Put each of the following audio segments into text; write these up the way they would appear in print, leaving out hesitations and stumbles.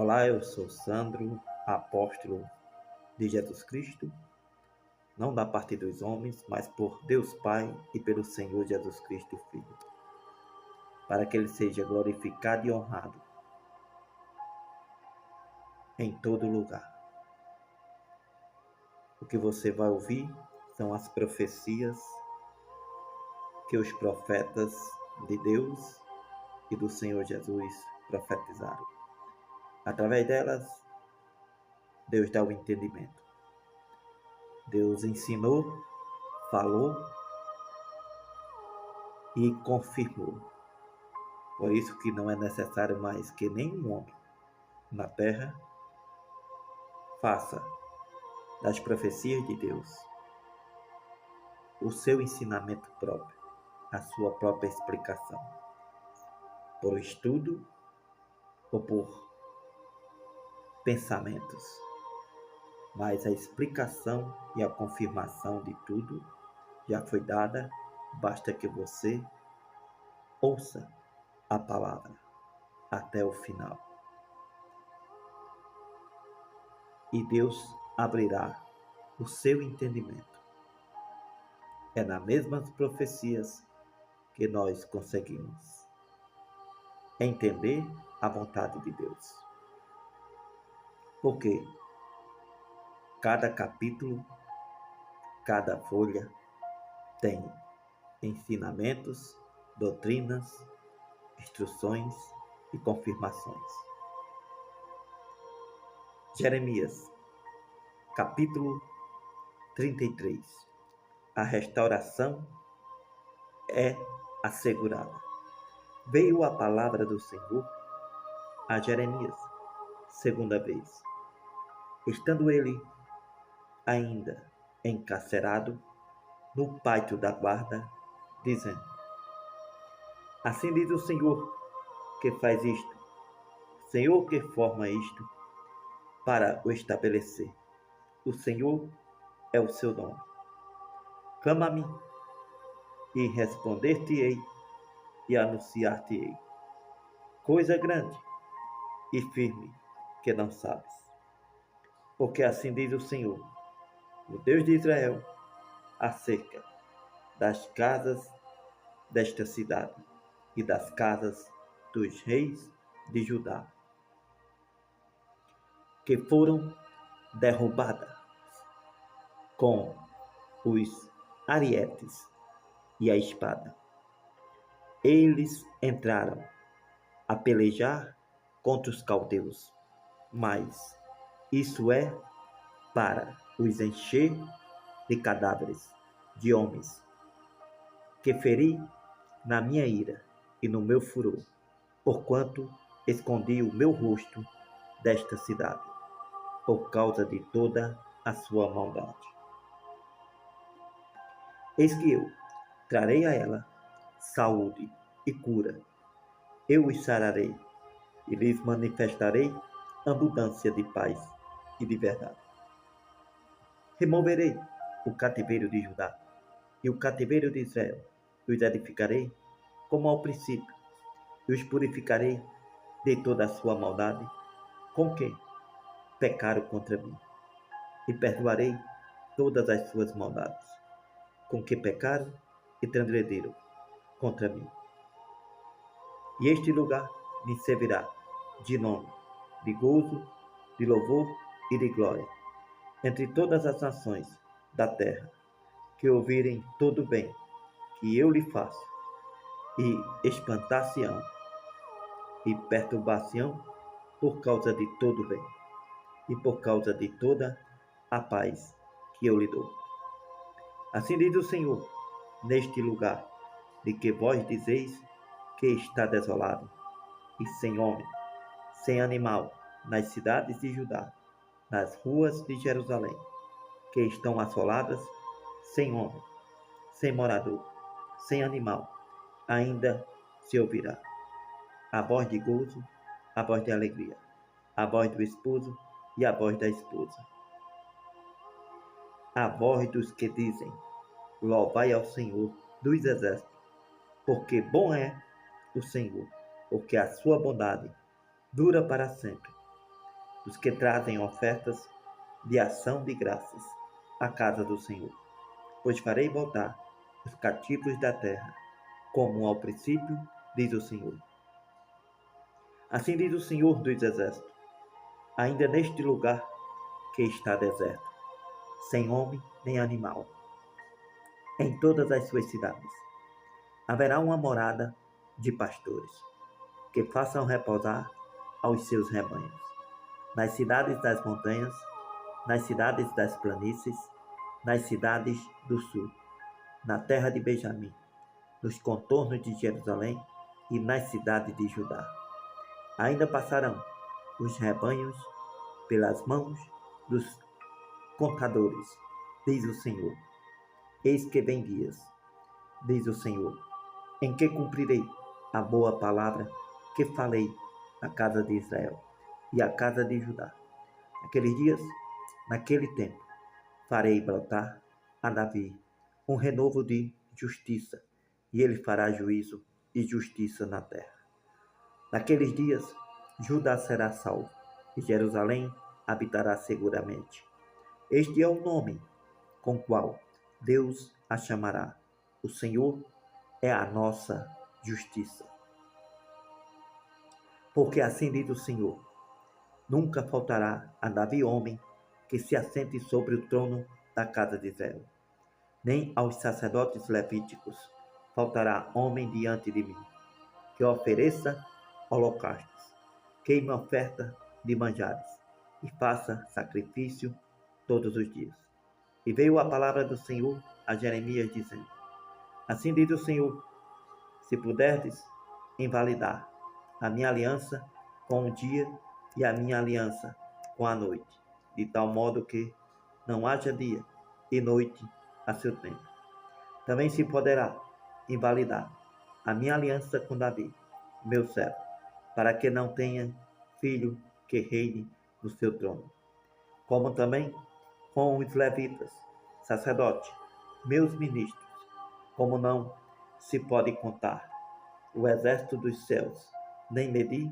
Olá, eu sou Sandro, apóstolo de Jesus Cristo, não da parte dos homens, mas por Deus Pai e pelo Senhor Jesus Cristo Filho, para que Ele seja glorificado e honrado em todo lugar. O que você vai ouvir são as profecias que os profetas de Deus e do Senhor Jesus profetizaram. Através delas, Deus dá o entendimento. Deus ensinou, falou e confirmou. Por isso que não é necessário mais que nenhum homem na terra faça das profecias de Deus o seu ensinamento próprio, a sua própria explicação, por estudo ou por pensamentos. Mas a explicação e a confirmação de tudo já foi dada, basta que você ouça a palavra até o final. E Deus abrirá o seu entendimento. É nas mesmas profecias que nós conseguimos entender a vontade de Deus. Porque cada capítulo, cada folha tem ensinamentos, doutrinas, instruções e confirmações. Jeremias, capítulo 33. A restauração é assegurada. Veio a palavra do Senhor a Jeremias, segunda vez, estando ele ainda encarcerado no pátio da guarda, dizendo: Assim diz o Senhor que faz isto, o Senhor que forma isto para o estabelecer. O Senhor é o seu nome. Clama a mim, e responder-te-ei, e anunciar-te-ei coisa grande e firme que não sabes. Porque assim diz o Senhor, o Deus de Israel, acerca das casas desta cidade e das casas dos reis de Judá, que foram derrubadas com os arietes e a espada. Eles entraram a pelejar contra os caldeus, mas isso é para os encher de cadáveres de homens que feri na minha ira e no meu furor, porquanto escondi o meu rosto desta cidade, por causa de toda a sua maldade. Eis que eu trarei a ela saúde e cura, eu os sararei e lhes manifestarei abundância de paz e de verdade. Removerei o cativeiro de Judá e o cativeiro de Israel, os edificarei como ao princípio, e os purificarei de toda a sua maldade, com que pecaram contra mim, e perdoarei todas as suas maldades, com que pecaram e transgrediram contra mim. E este lugar me servirá de nome, de gozo, de louvor e de glória, entre todas as nações da terra, que ouvirem todo o bem que eu lhe faço, e espantar-se-ão e perturbar-se-ão por causa de todo o bem, e por causa de toda a paz que eu lhe dou. Assim diz o Senhor, neste lugar, de que vós dizeis que está desolado, e sem homem, sem animal, nas cidades de Judá, nas ruas de Jerusalém, que estão assoladas, sem homem, sem morador, sem animal, ainda se ouvirá a voz de gozo, a voz de alegria, a voz do esposo e a voz da esposa, a voz dos que dizem: louvai ao Senhor dos exércitos, porque bom é o Senhor, porque a sua bondade dura para sempre, dos que trazem ofertas de ação de graças à casa do Senhor. Pois farei voltar os cativos da terra, como ao princípio, diz o Senhor. Assim diz o Senhor dos Exércitos, ainda neste lugar que está deserto, sem homem nem animal, em todas as suas cidades, haverá uma morada de pastores, que façam repousar aos seus rebanhos. Nas cidades das montanhas, nas cidades das planícies, nas cidades do sul, na terra de Benjamim, nos contornos de Jerusalém e nas cidades de Judá. Ainda passarão os rebanhos pelas mãos dos contadores, diz o Senhor. Eis que vem dias, diz o Senhor, em que cumprirei a boa palavra que falei à casa de Israel e à casa de Judá. Naqueles dias, naquele tempo, farei brotar a Davi um renovo de justiça, e ele fará juízo e justiça na terra. Naqueles dias, Judá será salvo, e Jerusalém habitará seguramente. Este é o nome com o qual Deus a chamará. O Senhor é a nossa justiça. Porque assim diz o Senhor, nunca faltará a Davi homem que se assente sobre o trono da casa de Israel. Nem aos sacerdotes levíticos faltará homem diante de mim, que ofereça holocaustos, queime oferta de manjares, e faça sacrifício todos os dias. E veio a palavra do Senhor a Jeremias, dizendo, assim diz o Senhor, se puderdes invalidar a minha aliança com o dia e a minha aliança com a noite, de tal modo que não haja dia e noite a seu tempo. Também se poderá invalidar a minha aliança com Davi, meu servo, para que não tenha filho que reine no seu trono. Como também com os levitas, sacerdotes, meus ministros, como não se pode contar o exército dos céus, nem medir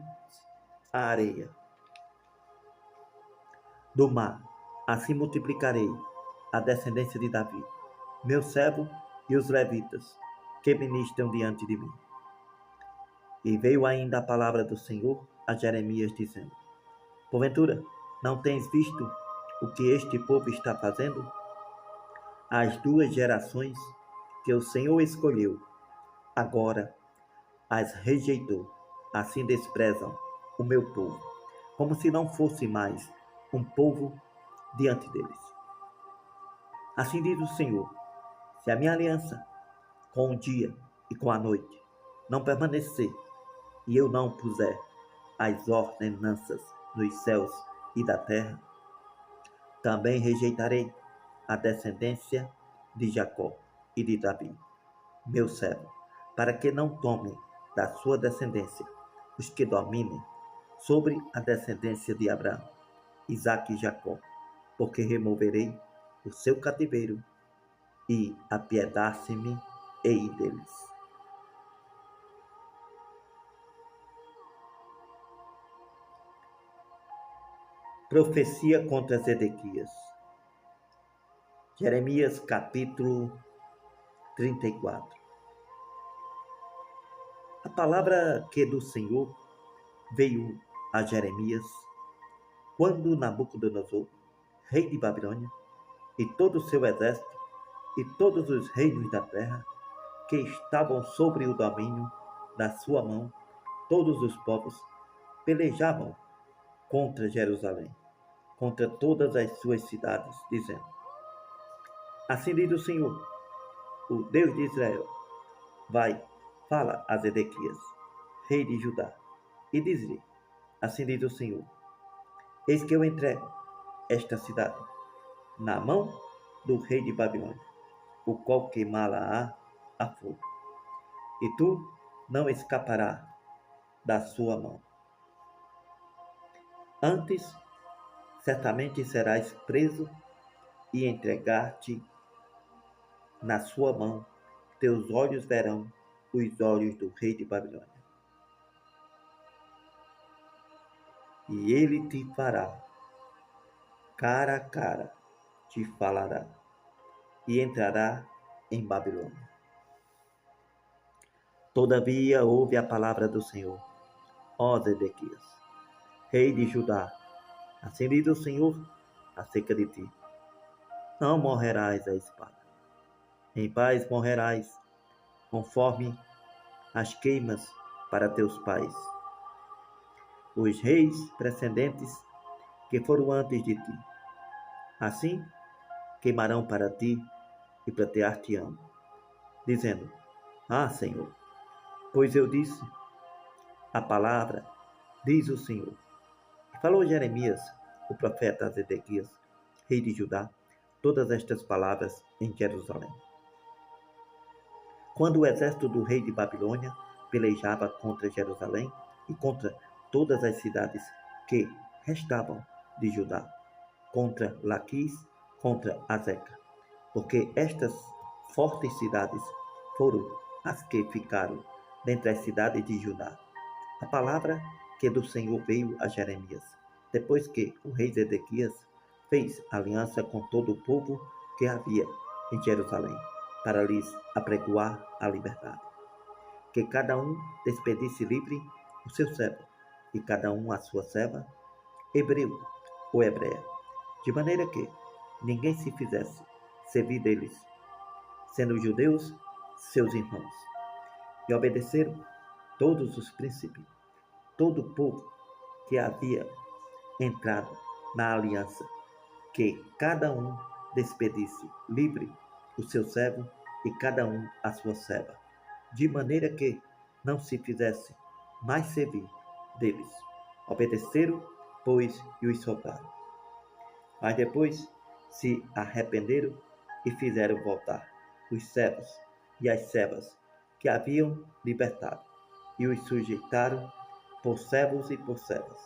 a areia do mar. Assim multiplicarei a descendência de Davi, meu servo, e os levitas, que ministram diante de mim. E veio ainda a palavra do Senhor a Jeremias, dizendo, porventura, não tens visto o que este povo está fazendo? As duas gerações que o Senhor escolheu, agora as rejeitou, assim desprezam o meu povo, como se não fosse mais um povo diante deles. Assim diz o Senhor, se a minha aliança com o dia e com a noite não permanecer, e eu não puser as ordenanças nos céus e da terra, também rejeitarei a descendência de Jacó e de Davi, meu servo, para que não tomem da sua descendência os que dominem sobre a descendência de Abraão, Isaque e Jacó, porque removerei o seu cativeiro e apiedar-se-me-ei deles. Profecia contra Zedequias. Jeremias capítulo 34. A palavra que do Senhor veio a Jeremias quando Nabucodonosor, rei de Babilônia, e todo o seu exército, e todos os reinos da terra, que estavam sobre o domínio da sua mão, todos os povos, pelejavam contra Jerusalém, contra todas as suas cidades, dizendo, assim diz o Senhor, o Deus de Israel, vai, fala a Zedequias, rei de Judá, e diz-lhe, assim diz o Senhor, eis que eu entrego esta cidade na mão do rei de Babilônia, o qual queimá-la-á a fogo, e tu não escaparás da sua mão. Antes, certamente serás preso e entregar-te na sua mão, teus olhos verão os olhos do rei de Babilônia. e ele te fará, cara a cara, te falará, e entrará em Babilônia. Todavia ouve a palavra do Senhor, ó Zedequias, rei de Judá. Assim diz o Senhor acerca de ti: não morrerás à espada, em paz morrerás, conforme as queimas para teus pais, os reis precedentes que foram antes de ti. Assim queimarão para ti e pratear-te-ão, dizendo: ah, Senhor, pois eu disse a palavra, diz o Senhor. E falou Jeremias, o profeta a Zedequias, rei de Judá, todas estas palavras em Jerusalém. Quando o exército do rei de Babilônia pelejava contra Jerusalém e contra todas as cidades que restavam de Judá, contra Laquis, contra Azeca, porque estas fortes cidades foram as que ficaram dentre as cidades de Judá. A palavra que do Senhor veio a Jeremias, depois que o rei Zedequias fez aliança com todo o povo que havia em Jerusalém, para lhes apregoar a liberdade. Que cada um despedisse livre o seu servo, e cada um a sua serva, hebreu ou hebreia, de maneira que ninguém se fizesse servir deles, sendo judeus seus irmãos. E obedeceram todos os príncipes, todo o povo que havia entrado na aliança, que cada um despedisse livre o seu servo e cada um a sua serva, de maneira que não se fizesse mais servir deles. Obedeceram, pois, e os soltaram. Mas depois se arrependeram e fizeram voltar os servos e as servas que haviam libertado, e os sujeitaram por servos e por servas.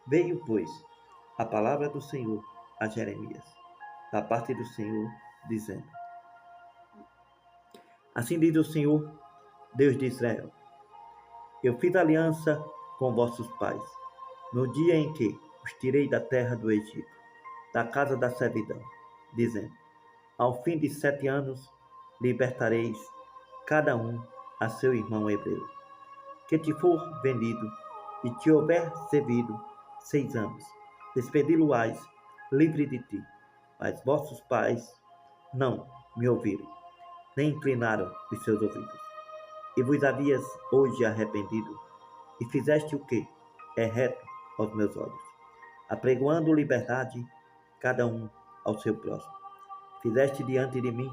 Veio, pois, a palavra do Senhor a Jeremias, da parte do Senhor, dizendo: assim diz o Senhor, Deus de Israel: eu fiz aliança com vossos pais, no dia em que os tirei da terra do Egito, da casa da servidão, dizendo: ao fim de 7 anos libertareis cada um a seu irmão hebreu, que te for vendido e te houver servido 6 anos, despedi-lo-ás livre de ti. Mas vossos pais não me ouviram, nem inclinaram os seus ouvidos. E vos havias hoje arrependido, e fizeste o que é reto aos meus olhos, apregoando liberdade cada um ao seu próximo. Fizeste diante de mim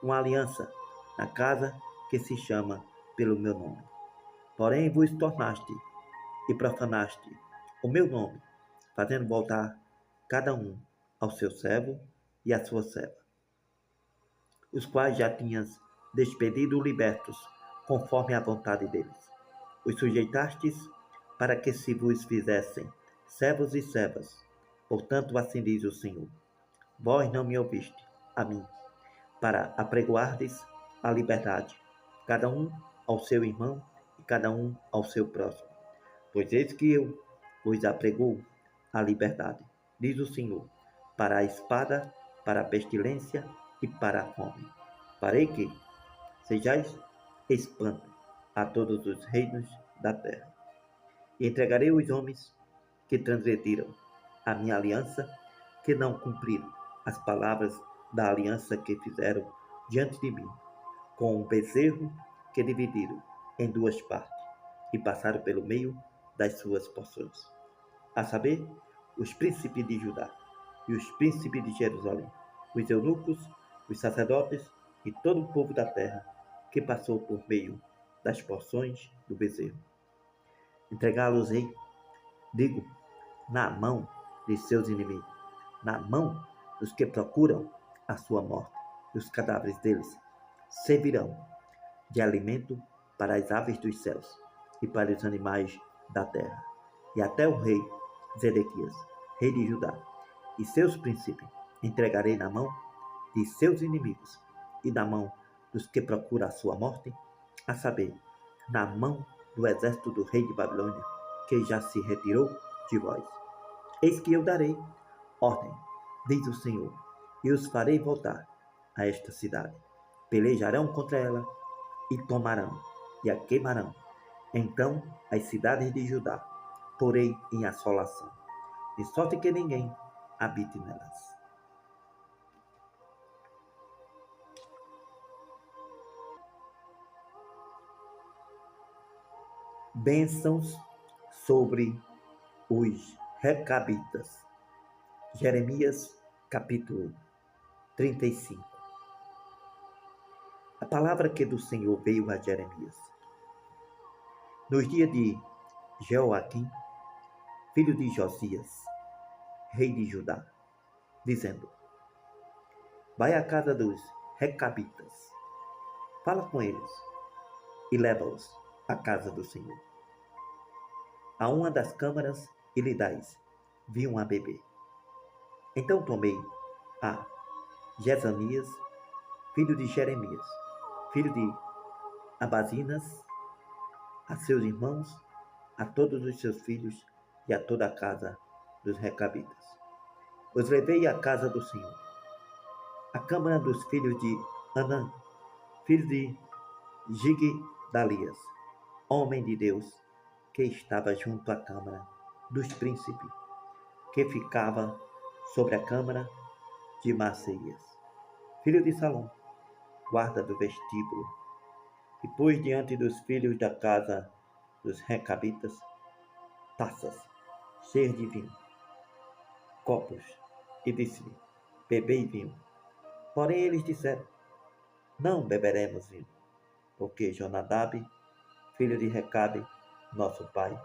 uma aliança na casa que se chama pelo meu nome. Porém vos tornaste e profanaste o meu nome, fazendo voltar cada um ao seu servo e à sua serva, os quais já tinhas despedido libertos, conforme a vontade deles. Os sujeitastes para que se vos fizessem servos e servas. Portanto, assim diz o Senhor: vós não me ouviste a mim, para apregoardes a liberdade, cada um ao seu irmão e cada um ao seu próximo. Pois eis que eu vos apregou a liberdade, diz o Senhor, para a espada, para a pestilência e para a fome. Farei que sejais espanto a todos os reinos da terra. E entregarei os homens que transgrediram a minha aliança, que não cumpriram as palavras da aliança que fizeram diante de mim, com um bezerro que dividiram em 2 partes e passaram pelo meio das suas porções, a saber, os príncipes de Judá e os príncipes de Jerusalém, os eunucos, os sacerdotes e todo o povo da terra que passou por meio das porções do bezerro. Entregá-los-ei, digo, na mão de seus inimigos, na mão dos que procuram a sua morte, e os cadáveres deles servirão de alimento para as aves dos céus e para os animais da terra. E até o rei Zedequias, rei de Judá, e seus príncipes entregarei na mão de seus inimigos e na mão dos que procuram a sua morte, a saber, na mão do exército do rei de Babilônia, que já se retirou de vós. Eis que eu darei ordem, diz o Senhor, e os farei voltar a esta cidade. Pelejarão contra ela e tomarão e a queimarão. Então as cidades de Judá porei em assolação, de sorte que ninguém habite nelas. Bênçãos sobre os Recabitas. Jeremias, capítulo 35. A palavra que do Senhor veio a Jeremias. Nos dias de Jeoaquim, filho de Josias, rei de Judá, dizendo: vai à casa dos Recabitas, fala com eles e leva-os à casa do Senhor. A uma das câmaras e lhe dais vinho a beber. Então tomei a Jezanias, filho de Jeremias, filho de Abazinas, a seus irmãos, a todos os seus filhos e a toda a casa dos Recabitas. Os levei à casa do Senhor, a câmara dos filhos de Anã, filho de Gigdalias, homem de Deus, que estava junto à câmara dos príncipes, que ficava sobre a câmara de Maceias, filho de Salom, guarda do vestíbulo, e pôs diante dos filhos da casa dos Recabitas taças cheias de vinho, copos, e disse-lhe: bebei vinho. Porém eles disseram: não beberemos vinho, porque Jonadab, filho de Recabe, nosso pai,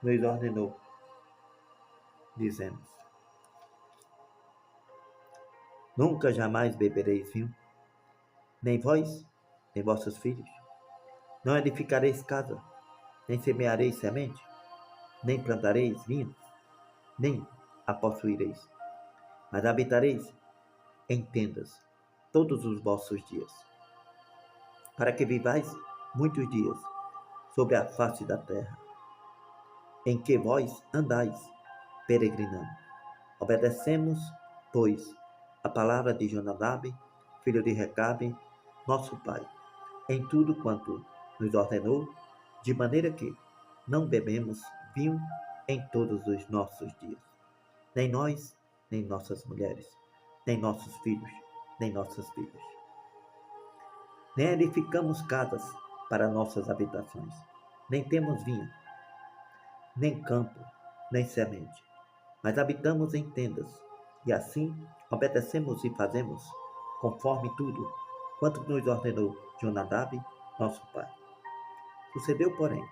nos ordenou, dizendo: nunca jamais bebereis vinho, nem vós, nem vossos filhos. Não edificareis casa, nem semeareis semente, nem plantareis vinho, nem a possuireis, mas habitareis em tendas todos os vossos dias, para que vivais muitos dias sobre a face da terra, em que vós andais peregrinando. Obedecemos, pois, a palavra de Jonadab, filho de Recabe, nosso pai, em tudo quanto nos ordenou, de maneira que não bebemos vinho em todos os nossos dias, nem nós, nem nossas mulheres, nem nossos filhos, nem nossas filhas. Nem edificamos casas para nossas habitações, nem temos vinho, nem campo, nem semente, mas habitamos em tendas, e assim obedecemos e fazemos conforme tudo quanto nos ordenou Jonadab, nosso pai. Sucedeu, porém,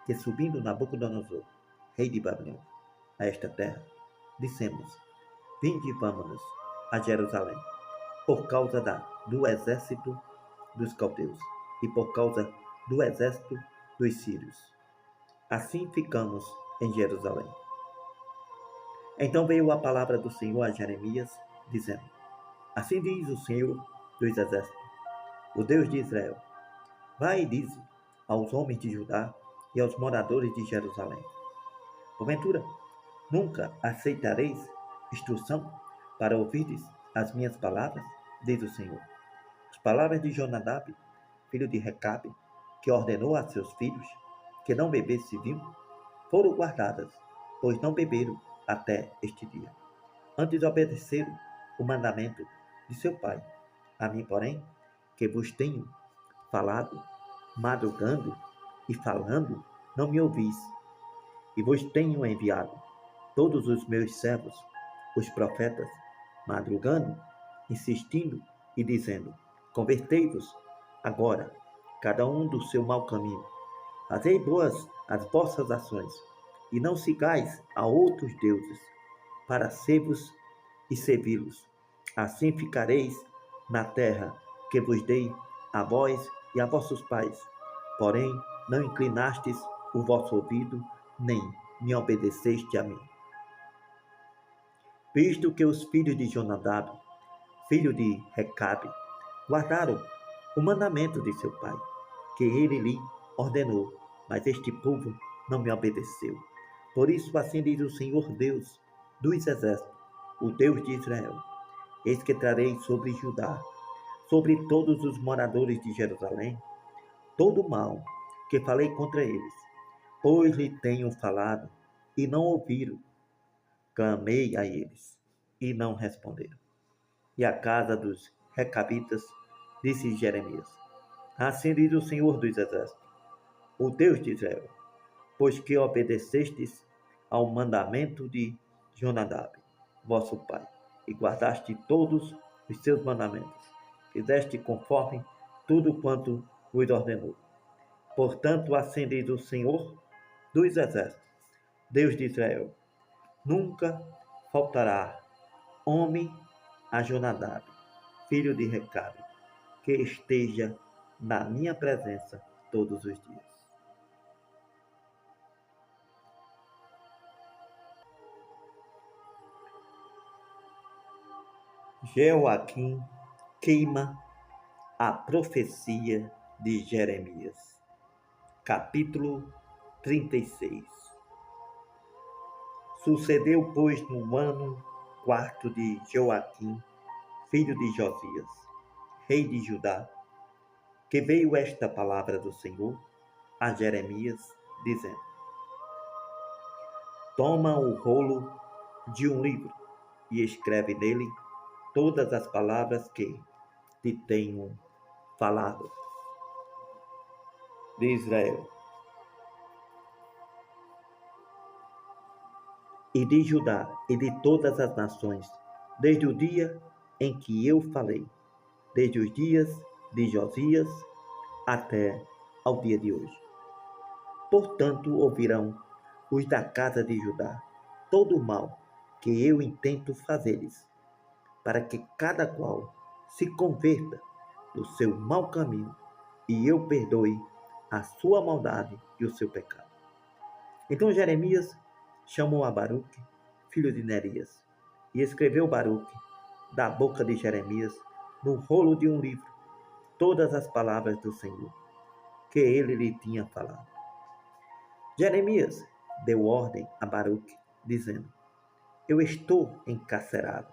que subindo Nabucodonosor, rei de Babilônia, a esta terra, dissemos: vinde e vamos-nos a Jerusalém, por causa do exército dos caldeus e por causa do exército dos sírios. Assim ficamos em Jerusalém. Então veio a palavra do Senhor a Jeremias, dizendo: assim diz o Senhor dos exércitos, o Deus de Israel: vai e dize aos homens de Judá e aos moradores de Jerusalém: porventura, nunca aceitareis instrução para ouvirdes as minhas palavras, diz o Senhor. As palavras de Jonadab, filho de Recabe, que ordenou a seus filhos que não bebesse vinho, foram guardadas, pois não beberam até este dia. Antes obedeceram o mandamento de seu pai. A mim, porém, que vos tenho falado, madrugando e falando, não me ouvis. E vos tenho enviado todos os meus servos, os profetas, madrugando, insistindo e dizendo: convertei-vos agora, cada um do seu mau caminho. Fazei boas as vossas ações, e não sigais a outros deuses, para ser-vos e servi-los. Assim ficareis na terra que vos dei a vós e a vossos pais. Porém, não inclinastes o vosso ouvido, nem me obedeceste a mim. Visto que os filhos de Jonadab, filho de Recabe, guardaram o mandamento de seu pai, que ele lhe ordenou, mas este povo não me obedeceu. Por isso assim diz o Senhor Deus dos exércitos, o Deus de Israel: eis que trarei sobre Judá, sobre todos os moradores de Jerusalém, todo o mal que falei contra eles, pois lhe tenho falado e não ouviram. Clamei a eles e não responderam. E a casa dos Recabitas, disse Jeremias: assim diz o Senhor dos exércitos, o Deus de Israel: pois que obedecestes ao mandamento de Jonadab, vosso pai, e guardaste todos os seus mandamentos, fizeste conforme tudo quanto vos ordenou. Portanto, assim diz o Senhor dos exércitos, Deus de Israel: nunca faltará homem a Jonadab, filho de Recabe, que esteja na minha presença todos os dias. Joaquim queima a profecia de Jeremias. Capítulo 36. Sucedeu, pois, no ano quarto de Joaquim, filho de Josias, rei de Judá, que veio esta palavra do Senhor a Jeremias, dizendo: toma o rolo de um livro e escreve nele todas as palavras que te tenho falado de Israel e de Judá e de todas as nações, desde o dia em que eu falei, desde os dias de Josias até ao dia de hoje. Portanto, ouvirão os da casa de Judá todo o mal que eu intento fazer-lhes, para que cada qual se converta do seu mau caminho e eu perdoe a sua maldade e o seu pecado. Então Jeremias chamou a Baruque, filho de Nerias, e escreveu Baruque, da boca de Jeremias, no rolo de um livro, todas as palavras do Senhor, que ele lhe tinha falado. Jeremias deu ordem a Baruque, dizendo: eu estou encarcerado,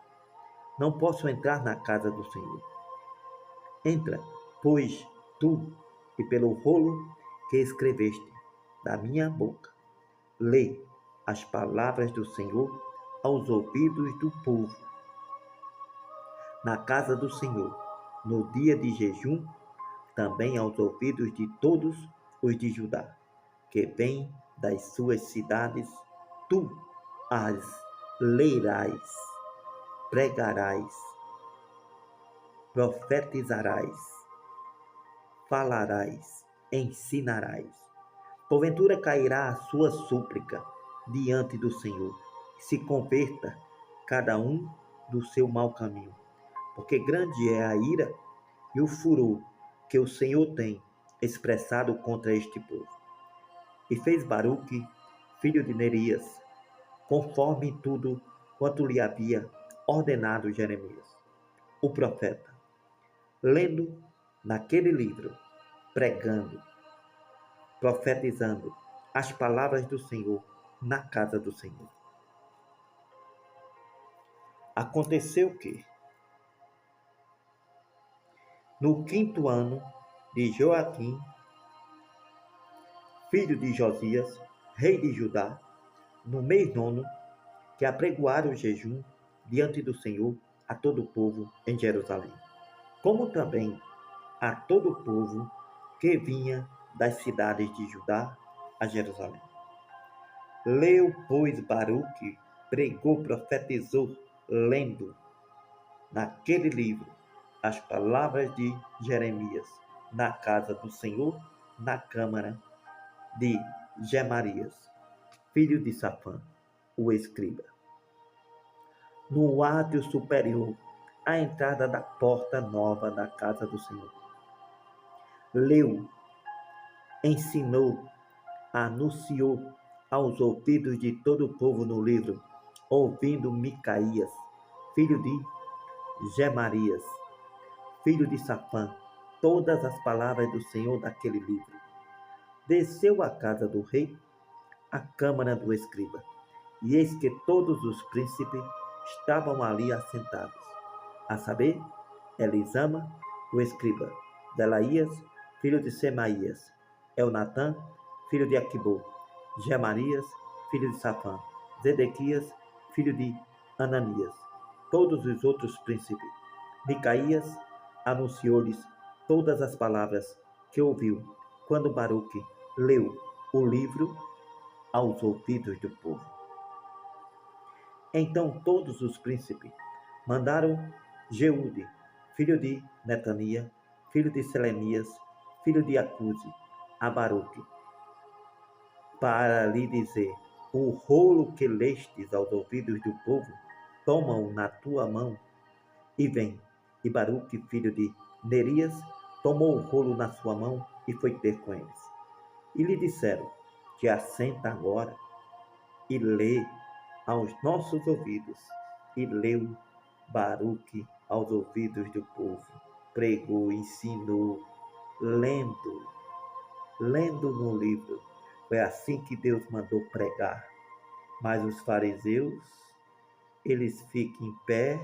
não posso entrar na casa do Senhor. Entra, pois, tu, e pelo rolo que escreveste da minha boca, lê as palavras do Senhor aos ouvidos do povo, na casa do Senhor, no dia de jejum, também aos ouvidos de todos os de Judá, que vêm das suas cidades, tu as lerás, pregarás, profetizarás, falarás, ensinarás. Porventura cairá a sua súplica diante do Senhor, e se converta cada um do seu mau caminho, porque grande é a ira e o furor que o Senhor tem expressado contra este povo. E fez Baruque, filho de Nerias, conforme tudo quanto lhe havia ordenado Jeremias, o profeta, lendo naquele livro, pregando, profetizando as palavras do Senhor na casa do Senhor. Aconteceu que, no quinto ano de Joaquim, filho de Josias, rei de Judá, no mês nono, que apregoaram o jejum diante do Senhor a todo o povo em Jerusalém, como também a todo o povo que vinha das cidades de Judá a Jerusalém. Leu, pois, Baruque, pregou, profetizou, lendo naquele livro as palavras de Jeremias, na casa do Senhor, na câmara de Gemarias, filho de Safã, o escriba, no átrio superior, à entrada da porta nova da casa do Senhor. Leu, ensinou, anunciou aos ouvidos de todo o povo no livro, ouvindo Micaías, filho de Gemarias, filho de Safã, todas as palavras do Senhor daquele livro. Desceu à casa do rei, a câmara do escriba. E eis que todos os príncipes estavam ali assentados, a saber, Elisama, o escriba, Delaías, filho de Semaías, Elnatã, filho de Aquibô, Gemarias, filho de Safã, Zedequias, filho de Ananias, todos os outros príncipes. Micaías anunciou-lhes todas as palavras que ouviu quando Baruque leu o livro aos ouvidos do povo. Então todos os príncipes mandaram Jeude, filho de Netania, filho de Selemias, filho de Acuse, a Baruque, para lhe dizer: o rolo que lestes aos ouvidos do povo, toma-o na tua mão e vem. E Baruque, filho de Nerias, tomou o rolo na sua mão e foi ter com eles. E lhe disseram: te assenta agora e lê aos nossos ouvidos. E leu Baruque aos ouvidos do povo, pregou, ensinou, lendo no livro. Foi assim que Deus mandou pregar. Mas os fariseus, eles ficam em pé,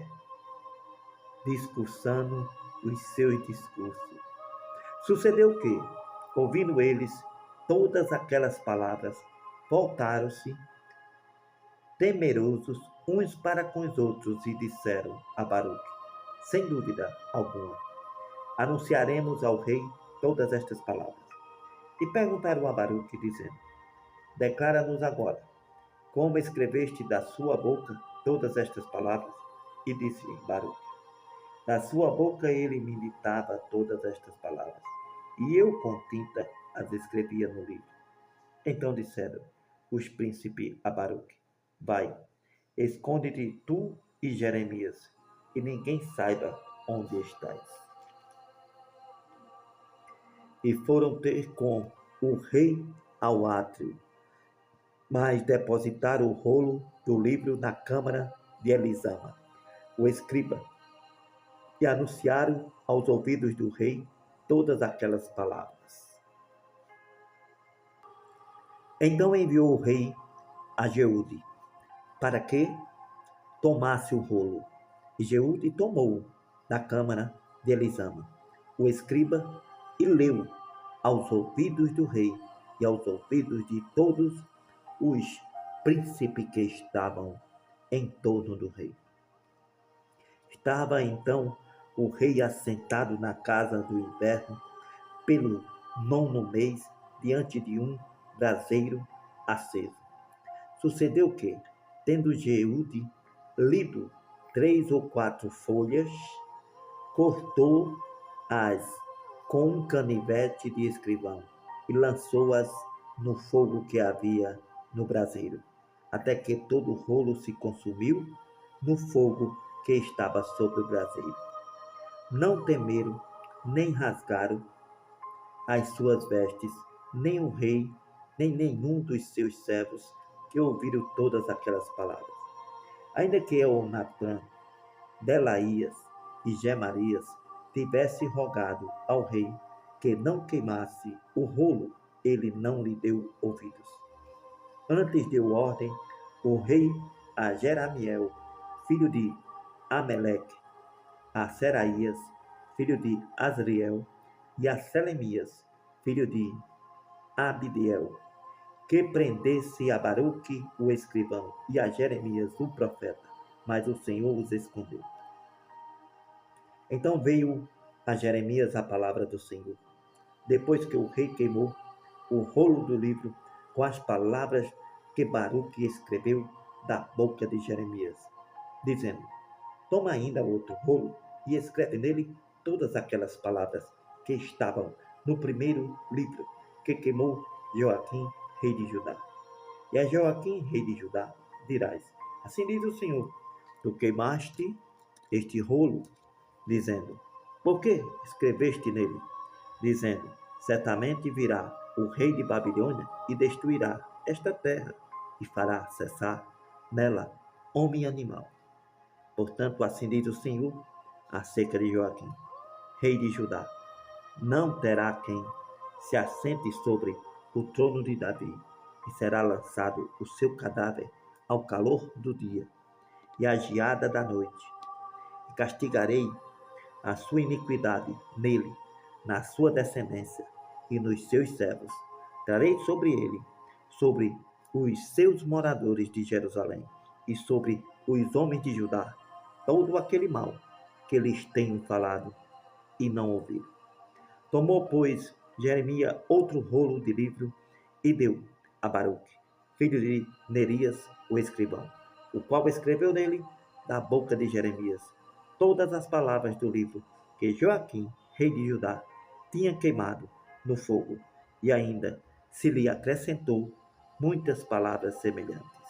discursando os seus discursos. Sucedeu que, ouvindo eles todas aquelas palavras, voltaram-se temerosos uns para com os outros e disseram a Baruque: sem dúvida alguma, anunciaremos ao rei todas estas palavras. E perguntaram a Baruque, dizendo: declara-nos agora, como escreveste da sua boca todas estas palavras? E disse-lhe Baruque: da sua boca ele me ditava todas estas palavras, e eu com tinta as escrevia no livro. Então disseram os príncipes a Baruque: vai, esconde-te tu e Jeremias, e ninguém saiba onde estás. E foram ter com o rei ao átrio, mas depositaram o rolo do livro na câmara de Elisama, o escriba, e anunciaram aos ouvidos do rei todas aquelas palavras. Então enviou o rei a Jeude, para que tomasse o rolo. E Jeude tomou da câmara de Elisama, o escriba, e leu aos ouvidos do rei e aos ouvidos de todos os príncipes que estavam em torno do rei. Estava então o rei assentado na casa do inverno, pelo 9º mês, diante de um braseiro aceso. Sucedeu que, tendo Jeude lido 3 ou 4 folhas, cortou-as com um canivete de escrivão e lançou-as no fogo que havia no braseiro, até que todo o rolo se consumiu no fogo que estava sobre o braseiro. Não temeram, nem rasgaram as suas vestes, nem o rei, nem nenhum dos seus servos que ouviram todas aquelas palavras. Ainda que Elnatã, Delaías e Gemarias tivesse rogado ao rei que não queimasse o rolo, ele não lhe deu ouvidos. Antes deu ordem o rei a Jeramiel, filho de Ameleque, a Seraías, filho de Azriel, e a Selemias, filho de Abdiel, que prendesse a Baruque, o escrivão, e a Jeremias, o profeta, mas o Senhor os escondeu. Então veio a Jeremias a palavra do Senhor, depois que o rei queimou o rolo do livro com as palavras que Baruque escreveu da boca de Jeremias, dizendo: toma ainda outro rolo e escreve nele todas aquelas palavras que estavam no primeiro livro que queimou Joaquim, rei de Judá. E a Joaquim, rei de Judá, dirás: assim diz o Senhor, tu queimaste este rolo, dizendo: por que escreveste nele? Dizendo: certamente virá o rei de Babilônia e destruirá esta terra e fará cessar nela homem e animal. Portanto, assim diz o Senhor acerca de Joaquim, rei de Judá: não terá quem se assente sobre o trono de Davi, e será lançado o seu cadáver ao calor do dia e à geada da noite. E castigarei a sua iniquidade nele, na sua descendência e nos seus servos. Trarei sobre ele, sobre os seus moradores de Jerusalém e sobre os homens de Judá, todo aquele mal que lhes tenho falado e não ouviram. Tomou, pois, Jeremias outro rolo de livro e deu a Baruque, filho de Nerias, o escrivão, o qual escreveu nele, da boca de Jeremias, todas as palavras do livro que Joaquim, rei de Judá, tinha queimado no fogo, e ainda se lhe acrescentou muitas palavras semelhantes.